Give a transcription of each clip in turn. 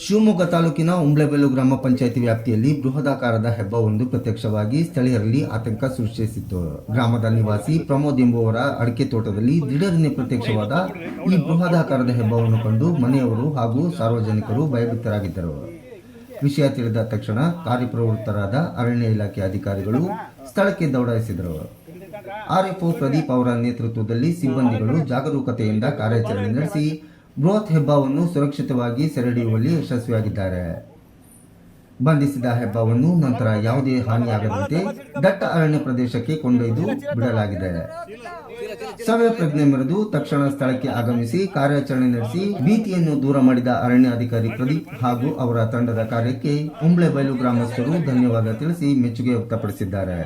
ಶಿವಮೊಗ್ಗ ತಾಲೂಕಿನ ಉಂಬ್ಳೆಬೆಲ್ಲು ಗ್ರಾಮ ಪಂಚಾಯಿತಿ ವ್ಯಾಪ್ತಿಯಲ್ಲಿ ಬೃಹದಾಕಾರದ ಹೆಬ್ಬವೊಂದು ಪ್ರತ್ಯಕ್ಷವಾಗಿ ಸ್ಥಳೀಯರಲ್ಲಿ ಆತಂಕ ಸೃಷ್ಟಿಸಿತ್ತು. ಗ್ರಾಮದ ನಿವಾಸಿ ಪ್ರಮೋದ್ ಎಂಬುವರ ಅಡಿಕೆ ತೋಟದಲ್ಲಿ ದಿಢೀರನೆ ಪ್ರತ್ಯಕ್ಷವಾದ ಈ ಬೃಹದಾಕಾರದ ಹೆಬ್ಬವನ್ನು ಕಂಡು ಮನೆಯವರು ಹಾಗೂ ಸಾರ್ವಜನಿಕರು ಭಯಭೀತರಾಗಿದ್ದರು. ವಿಷಯ ತಿಳಿದ ತಕ್ಷಣ ಕಾರ್ಯಪ್ರವೃತ್ತರಾದ ಅರಣ್ಯ ಇಲಾಖೆ ಅಧಿಕಾರಿಗಳು ಸ್ಥಳಕ್ಕೆ ದೌಡಾಯಿಸಿದರು. ಆರ್ಎಫ್ಒ ಪ್ರದೀಪ್ ಅವರ ನೇತೃತ್ವದಲ್ಲಿ ಸಿಬ್ಬಂದಿಗಳು ಜಾಗರೂಕತೆಯಿಂದ ಕಾರ್ಯಾಚರಣೆ ನಡೆಸಿ ಬೃಹತ್ ಹೆಬ್ಬಾವನ್ನು ಸುರಕ್ಷಿತವಾಗಿ ಸೆರೆಹಿಡಿಯುವಲ್ಲಿ ಯಶಸ್ವಿಯಾಗಿದ್ದಾರೆ. ಬಂಧಿಸಿದ ಹೆಬ್ಬಾವನ್ನು ನಂತರ ಯಾವುದೇ ಹಾನಿಯಾಗದಂತೆ ದಟ್ಟ ಅರಣ್ಯ ಪ್ರದೇಶಕ್ಕೆ ಕೊಂಡೊಯ್ದು ಬಿಡಲಾಗಿದೆ. ಸಮಯ ಪ್ರಜ್ಞೆ ಮೆರೆದು ತಕ್ಷಣ ಸ್ಥಳಕ್ಕೆ ಆಗಮಿಸಿ ಕಾರ್ಯಾಚರಣೆ ನಡೆಸಿ ಭೀತಿಯನ್ನು ದೂರ ಮಾಡಿದ ಅರಣ್ಯಾಧಿಕಾರಿ ಪ್ರದೀಪ್ ಹಾಗೂ ಅವರ ತಂಡದ ಕಾರ್ಯಕ್ಕೆ ಉಂಬ್ಳೆಬೆಲ್ಲು ಗ್ರಾಮಸ್ಥರು ಧನ್ಯವಾದ ತಿಳಿಸಿ ಮೆಚ್ಚುಗೆ ವ್ಯಕ್ತಪಡಿಸಿದ್ದಾರೆ.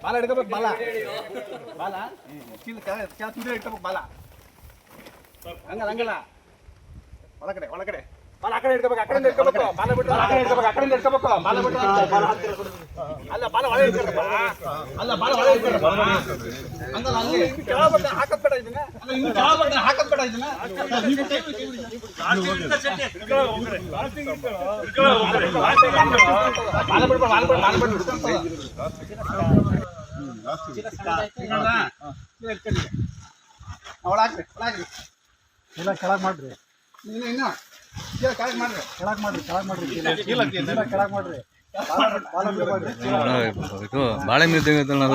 ಬಾಲ ಹಿಡ್ಕೋಬೇಕು, ಬಾಲ ಬಾಲ ಚೀಲ ಇಟ್ಕೋಬೇಕು, ಬಾಲ ಹಂಗಲ್ಲ ಒಳಗಡೆ ಬಾಲ ಆ ಕಡೆ ಹಿಡ್ಕೋಬೇಕು, ಆ ಕಡೆ ಹಿಡ್ಕೋಬೇಕು, ಬಾಲ ಬಿಟ್ಟು ಆ ಕಡೆ ಹಿಡ್ಕೋಬೇಕು, ಆ ಕಡೆ ಹಿಡ್ಕೋಬೇಕು, ಬಾಲ ಬಿಟ್ಟು ಅಲ್ಲ ಬಾಲ ಒಳಗೆ ಹಿಡ್ಕೋಬೇಕು, ಅಲ್ಲ ಬಾಲ ಒಳಗೆ ಹಿಡ್ಕೋಬೇಕು, ಹಂಗಲ್ಲ ಅಲ್ಲಿ ಕೆಳಬಟ್ಟ ಹಾಕತ್ಬೇಡ ಇದನ್ನ, ಅಲ್ಲ ಇನ್ನು ಕೆಳಬಟ್ಟ ಹಾಕತ್ಬೇಡ ಇದನ್ನ, ಬಾಲ ಬಿಟ್ಟು ಬಾಲ ಬಿಟ್ಟು ಒಳಗ್ರಿ ಇಲ್ಲ ಕೆಳಗೆ ಮಾಡ್ರಿ, ಇನ್ನು ಕೆಳಗೆ ಮಾಡ್ರಿ, ಬಾಳೆ ಮಿರ್ದಂಗ